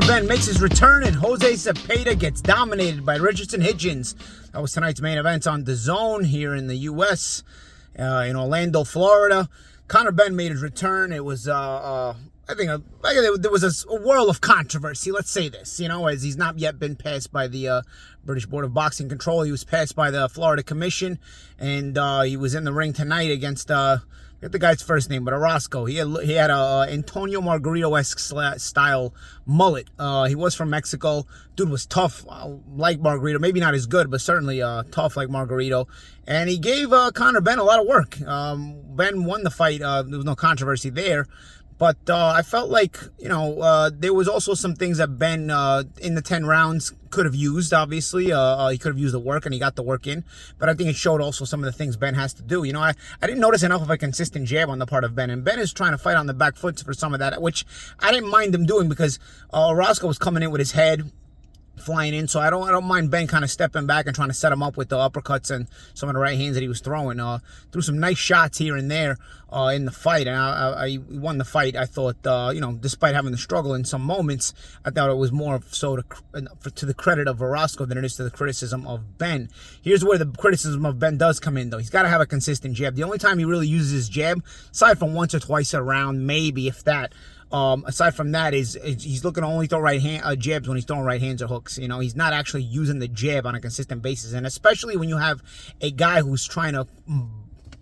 Benn makes his return and Jose Zepeda gets dominated by Richardson Hitchens. That was tonight's main event on DAZN here in the U.S., in Orlando, Florida. Benn made his return. It was, I think there was a whirl of controversy, let's say this, as he's not yet been passed by the British Board of Boxing Control. He was passed by the Florida Commission, and he was in the ring tonight against, I forget the guy's first name, but Orozco. He had a Antonio Margarito-esque style mullet. He was from Mexico. Dude was tough, like Margarito. Maybe not as good, but certainly tough like Margarito. And he gave Benn a lot of work. Benn won the fight. There was no controversy there. But I felt like, there was also some things that Benn, in the 10 rounds, could have used, obviously. He could have used the work, and he got the work in. But I think it showed also some of the things Benn has to do. I didn't notice enough of a consistent jab on the part of Benn. And Benn is trying to fight on the back foot for some of that, which I didn't mind him doing because Orozco was coming in with his head flying in, so I don't mind Benn kind of stepping back and trying to set him up with the uppercuts and some of the right hands that he was throwing. Threw some nice shots here and there in the fight, and I won the fight. I thought, despite having the struggle in some moments, I thought it was more so to the credit of Orozco than it is to the criticism of Benn. Here's where the criticism of Benn does come in, though. He's got to have a consistent jab. The only time he really uses his jab, aside from once or twice a round, maybe if that, aside from that, is he's looking to only throw jabs when he's throwing right hands or hooks. He's not actually using the jab on a consistent basis. And especially when you have a guy who's trying to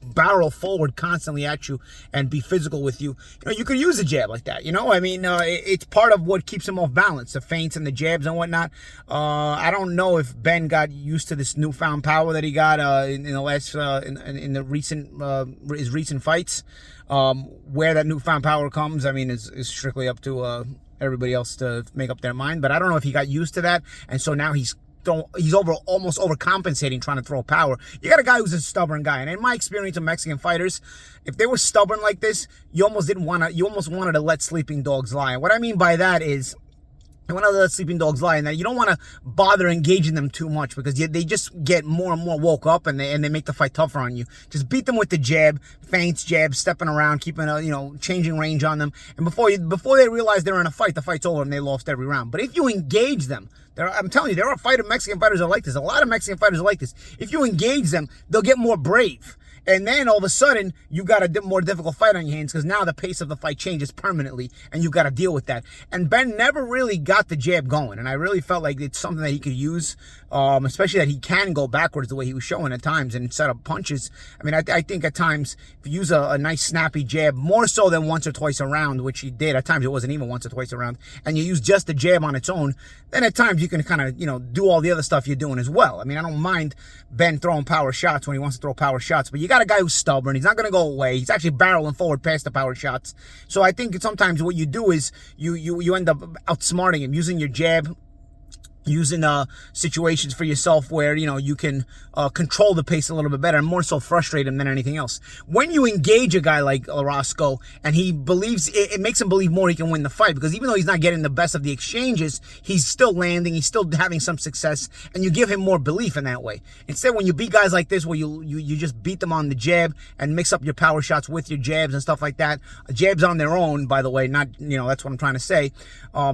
barrel forward constantly at you and be physical with you, you could use a jab like that. It's part of what keeps him off balance, the feints and the jabs and whatnot. I don't know if Benn got used to this newfound power that he got in the last in the recent his recent fights. Where that newfound power comes, is strictly up to everybody else to make up their mind. But I don't know if he got used to that, and so now he's almost overcompensating trying to throw power. You got a guy who's a stubborn guy, and in my experience of Mexican fighters, if they were stubborn like this, you almost wanted to let sleeping dogs lie. And what I mean by that is, you want to let sleeping dogs lie, and that you don't want to bother engaging them too much because they just get more and more woke up, and they make the fight tougher on you. Just beat them with the jab, feints, jabs, stepping around, keeping changing range on them, and before they realize they're in a fight, the fight's over and they lost every round. But if you engage them, I'm telling you, there are Mexican fighters that are like this. A lot of Mexican fighters are like this. If you engage them, they'll get more brave. And then all of a sudden, you got a more difficult fight on your hands because now the pace of the fight changes permanently, and you've got to deal with that. And Benn never really got the jab going, and I really felt like it's something that he could use, especially that he can go backwards the way he was showing at times and set up punches. I think at times, if you use a nice snappy jab, more so than once or twice a round, which he did, at times it wasn't even once or twice a round, and you use just the jab on its own, then at times you can kind of, do all the other stuff you're doing as well. I don't mind Benn throwing power shots when he wants to throw power shots, but you got a guy who's stubborn. He's not going to go away. He's actually barreling forward past the power shots. So I think sometimes what you do is you end up outsmarting him, using your jab, using situations for yourself where you can control the pace a little bit better and more so frustrate him than anything else. When you engage a guy like Orozco and he believes it makes him believe more he can win the fight, because even though he's not getting the best of the exchanges, he's still landing, he's still having some success, and you give him more belief in that way. Instead, when you beat guys like this where you just beat them on the jab and mix up your power shots with your jabs and stuff like that, jabs on their own, by the way, not that's what I'm trying to say,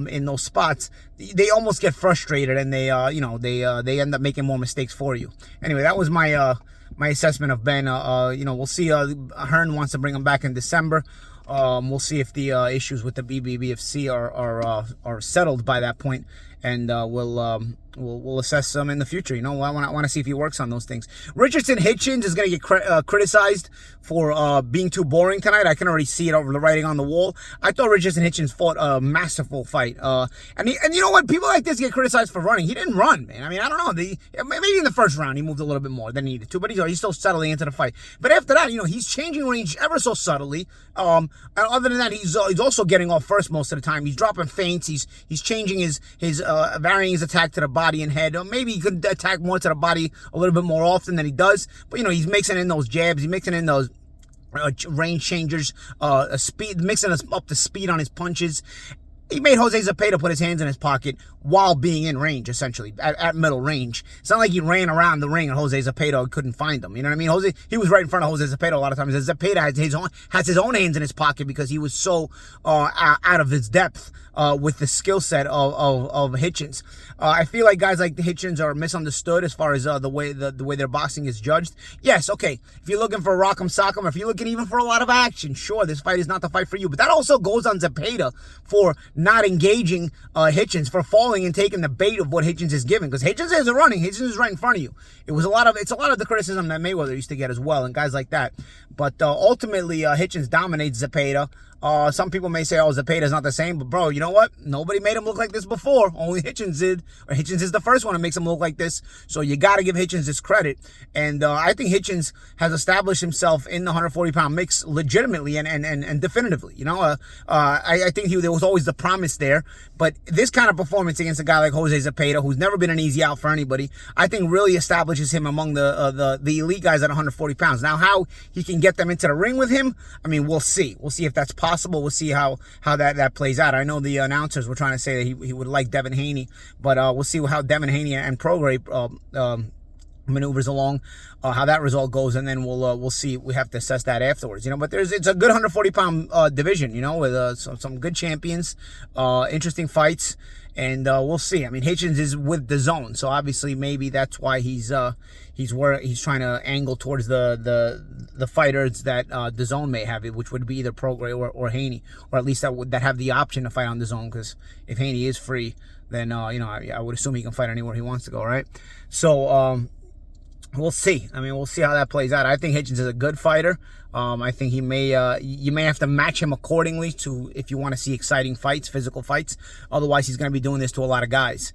in those spots, they almost get frustrated and they end up making more mistakes for you. Anyway, that was my assessment of Benn. We'll see. Hearn wants to bring him back in December. We'll see if the issues with the BBFC are settled by that point, and we'll assess them in the future. I want to see if he works on those things. Richardson Hitchens is going to get criticized for being too boring tonight. I can already see it over the writing on the wall. I thought Richardson Hitchens fought a masterful fight. And you know what? People like this get criticized for running. He didn't run, man. I don't know. Maybe in the first round he moved a little bit more than he needed to, but he's still settling into the fight. But after that, he's changing range ever so subtly. And other than that, he's also getting off first most of the time. He's dropping feints. He's changing his varying his attack to the body and head. Or maybe he could attack more to the body a little bit more often than he does. But he's mixing in those jabs. He's mixing in those range changers, speed, mixing up the speed on his punches. he made Jose Zepeda put his hands in his pocket while being in range, essentially, at middle range. It's not like he ran around the ring and Jose Zepeda couldn't find him. You know what I mean? He was right in front of Jose Zepeda a lot of times. Zepeda has his own hands in his pocket because he was so out of his depth with the skill set of Hitchens. I feel like guys like Hitchens are misunderstood as far as the way their boxing is judged. Yes, okay, if you're looking for rock'em sock'em, or if you're looking even for a lot of action, sure, this fight is not the fight for you. But that also goes on Zepeda for not engaging Hitchens, for falling and taking the bait of what Hitchens is giving, because Hitchens isn't running. Hitchens is right in front of you. It's a lot of the criticism that Mayweather used to get as well, and guys like that. But ultimately, Hitchens dominates Zepeda. Some people may say, oh, Zepeda's not the same, but bro, you know what? Nobody made him look like this before. Only Hitchens did. Or Hitchens is the first one that makes him look like this. So you got to give Hitchens his credit. And I think Hitchens has established himself in the 140-pound mix legitimately and definitively. You know, I think there was always the promise there. But this kind of performance against a guy like Jose Zepeda, who's never been an easy out for anybody, I think really establishes him among the elite guys at 140 pounds. Now, how he can get them into the ring with him, I mean, we'll see. We'll see if that's possible. We'll see how that plays out. I know the announcers were trying to say that he would like Devin Haney, but we'll see how Devin Haney and Prograis maneuvers along, how that result goes, and then we'll see. We have to assess that afterwards, you know. But it's a good 140-pound division, you know, with some good champions, interesting fights, and we'll see. I mean, Hitchens is with the zone, so obviously maybe that's why he's trying to angle towards the fighters that the zone may have, which would be either Prograis or Haney, or at least that have the option to fight on the zone. Because if Haney is free, then you know, I would assume he can fight anywhere he wants to go, right? So we'll see. I mean, we'll see how that plays out. I think Hitchens is a good fighter. I think you may have to match him accordingly if you want to see exciting fights, physical fights. Otherwise, he's going to be doing this to a lot of guys.